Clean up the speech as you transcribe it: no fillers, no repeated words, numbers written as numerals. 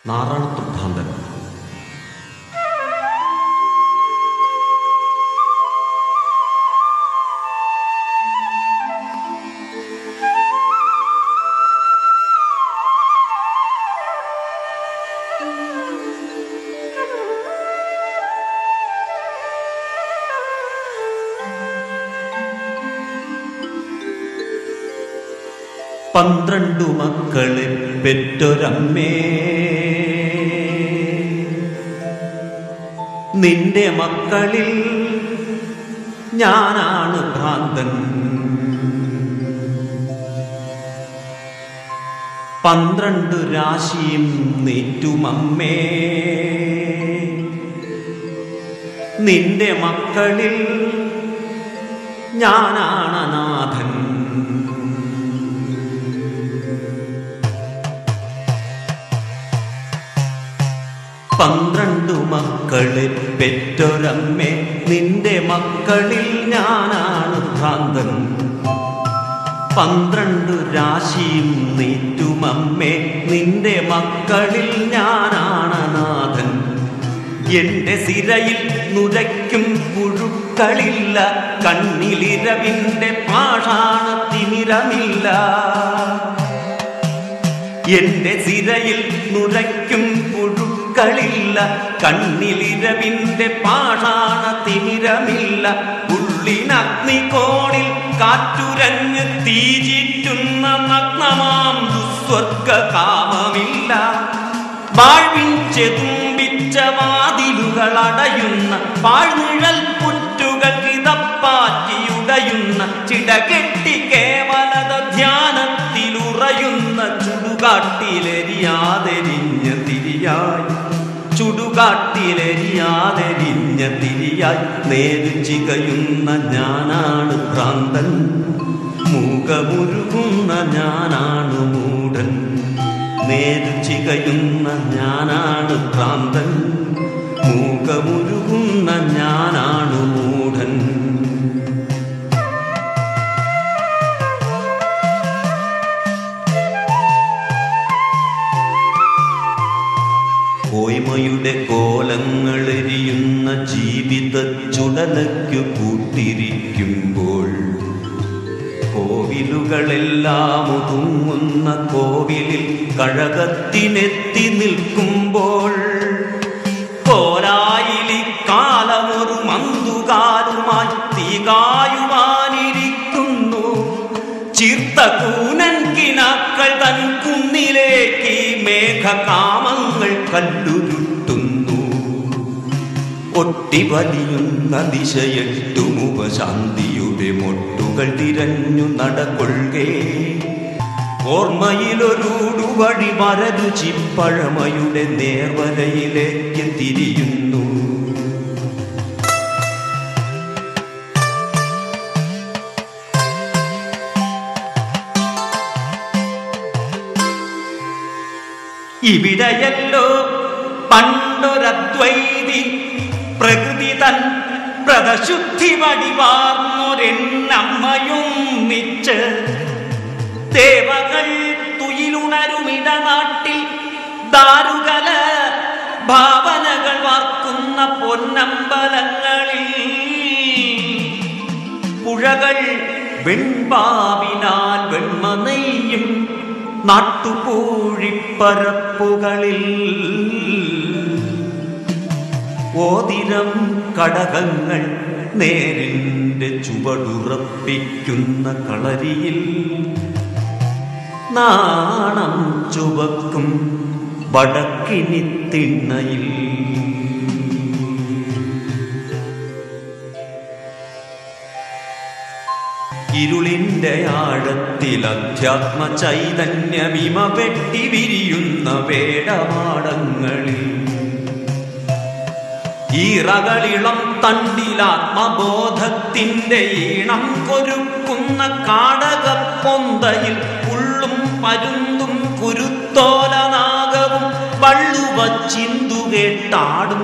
നാറാണത്ത് ഭ്രാന്തൻ. പന്ത്രണ്ടു മക്കളെ പെറ്റൊരമ്മേ, നിന്റെ മക്കളിൽ ഞാനാണ് ഭ്രാന്തൻ. 12 രാശിയും നീറ്റുമമ്മേ, നിന്റെ മക്കളിൽ ഞാനാണ് അനാഥൻ. പന്ത്രണ്ടു മക്കളെ പെറ്റൊരമ്മേ, നിന്റെ മക്കളിൽ ഞാനാണ് ഭ്രാന്തൻ. 12 രാശിയും നീറ്റുമമ്മേ, നിന്റെ മക്കളിൽ ഞാനാണ് അനാഥൻ. എന്റെ സിരയിൽ നുരയ്ക്കും പുഴുക്കളില്ല, കണ്ണിലിരവിന്റെ പാഷാണത്തിമിരമില്ല. എന്റെ സിരയിൽ നുരയ്ക്കും പുഴുക്കളില്ല, കണ്ണിലിരവിന്റെ പാഷാണത്തിമിരമില്ല. ഉള്ളിനഗ്നികോണിൽ കാറ്റുരഞ്ഞ് തീചിറ്റുന്ന നഗ്നമാം ദുസ്വർഗ കാമമില്ല. വാഴ്വിൻ ചെതുമ്പിച്ച വാതിലുകൾ അടയുന്ന പാഴ്നിഴൽ പുറ്റുകൾ കിതപ്പാറ്റിയുടയുന്ന ചിടകെട്ടി കേവലത ധ്യാനത്തിലുറയുന്ന ചുടുകാട്ടിലെരിയാതെരിഞ്ഞ തിരിയായി, ചുടുകാട്ടിലെരിയാതെരിഞ്ഞ തിരിയായി നേരു ചികയുന്ന ഞാനാണ് ഭ്രാന്തൻ. മൂകമുരുകുന്ന ഞാനാണ് മൂഢൻ, നേരു ചികയുന്ന ഞാനാണ് ഭ്രാന്തൻ. മൂകമുരുകുന്ന ഞാനാണ് മൂഢൻ. ഓയ്മയുടെ കോലങ്ങളെരിയുന്ന ജീവിത ചുടലയ്ക്കു കൂട്ടിരിക്കുമ്പോൾ, കോവിലുകളെല്ലാം ഒതുങ്ങുന്ന കോവിലിൽ കഴകത്തിനെത്തി നിൽക്കുമ്പോൾ, കോലായിലി കാലമൊരു മന്തുകാലുമായി തീകായുവാനിരിക്കുന്നു. ചീർത്ത കൂനൻ കിനാക്കൾ തൻ കുന്നിലേക്ക് മേഘകാമങ്ങൾ കല്ലുരുട്ടുന്നു. ഒട്ടിവലിയുന്ന ദിശയെട്ടുമുപശാന്തിയുടെ മൊട്ടുകൾ തിരഞ്ഞു നടക്കൊള്ളുകേ. ഓർമ്മയിലൊരുടുവഴി വരരുചി പഴമയുടെ നേർവരയിലേക്ക് തിരിയുന്നു. ഇവിടെയല്ലോ പണ്ടൊരദ്വൈതി പ്രകൃതി തൻ വ്രതശുദ്ധി വടിവാർന്നൊരെന്നമ്മയും മിച്ച് ദേവകൾ തുയിലുണരുമിടനാട്ടിൽ ദാരുകല ഭാവനകൾ വാർക്കുന്ന പൊന്നമ്പലങ്ങളിൽ പുഴകൾ വെൺപാവിനാൽ വെണ്മ നെയ്യും നാട്ടുപൂഴിപ്പരപ്പുകളിൽ ഓതിരം കടകങ്ങൾ നേരിന്റെ ചുവടുറപ്പിക്കുന്ന കളരിയിൽ നാണം ചുവക്കും വടക്കിനി തിണ്ണയിൽ. ഇരുളിന്റെ ആഴത്തിൽ അധ്യാത്മ ചൈതന്യമിമ വെട്ടി വിരിയുന്ന വേടമാടങ്ങളിൽ ഈറകളിളം തണ്ടിലാത്മബോധത്തിന്റെ ഈണം കൊരുക്കുന്ന കാടകപ്പൊന്തയിൽ ഉള്ളും പരുന്തും കുരുത്തോലനാഗവും വള്ളുവച്ചിന്തു കേട്ടാടും